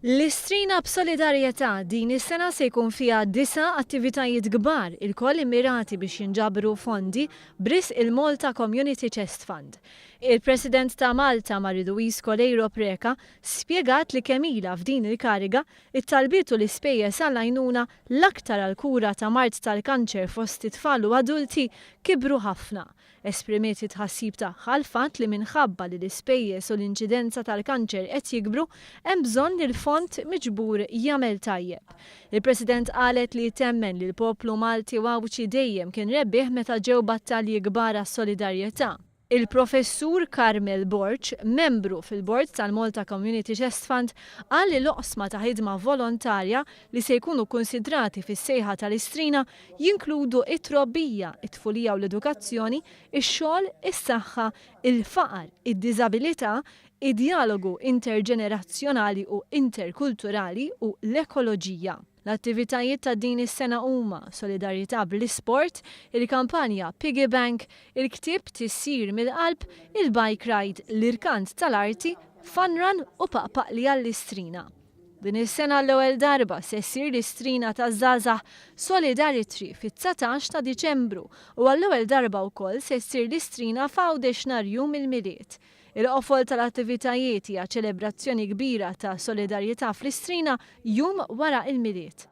L-Istrina b'Solidarjeta din is-sena se jkun fiha disa attivitajiet kbar il-koll immirati biex jinġabru fondi bris il-Malta Community Chest Fund. Il-President ta' Malta Luis Kolejro Preka spjegat li kemm ilha f'din il-kariga it-talbiet u l-ispejjeż għall-għajnuna l-aktar għall-kura ta' mart tal-kanċer fost it-tfal u adulti kibru ħafna. Esprimiet it-ħassib tagħha l-fatt li minħabba li l-ispejjeż u l-inċidenza tal-kanċer qed jikbru hemm bżonn li l-fond miġbur jagħmel tajjeb. Il-President qalet li temmen li l-poplu Malti wawċi dejjem kien rebbieħ meta ġew battalji kbar għas-Solidarjetà. Il-Professur Carmel Borch, membru fil-Bord tal-Malta Community Chest Fund, qal li l-oqsma ta' ħidma volontarja li se jkunu konsidrati fis-sejħa tal-Istrina jinkludu it-trobbija, it-tfulija u l-edukazzjoni, ix-xogħol, is-saħħa, il-faqar, id-diżabilità, id-dialogu interġenerazzjonali u interkulturali u l-ekoloġija. L-attivitajiet ta' din is-sena huma Solidarjetà bl-isport, il-kampanja Piggy Bank, il-ktieb tissir mill-Qalb, il-bike ride, l-irkant tal-arti, fun run u paqpaqli għall-Istrina. Din is-sena l-ewwel darba se ssir l-Istrina taż-żgħażagħ Solidarjeta fit-19 ta' Diċembru u għall-ewwel darba wkoll se ssir l-Istrina f'Awdex-Narju mill-Miliet. Il-qofol tal-attivitajiet hija ċelebrazzjoni kbira ta' Solidarjetà fl-Istrina jum wara il-Miliet.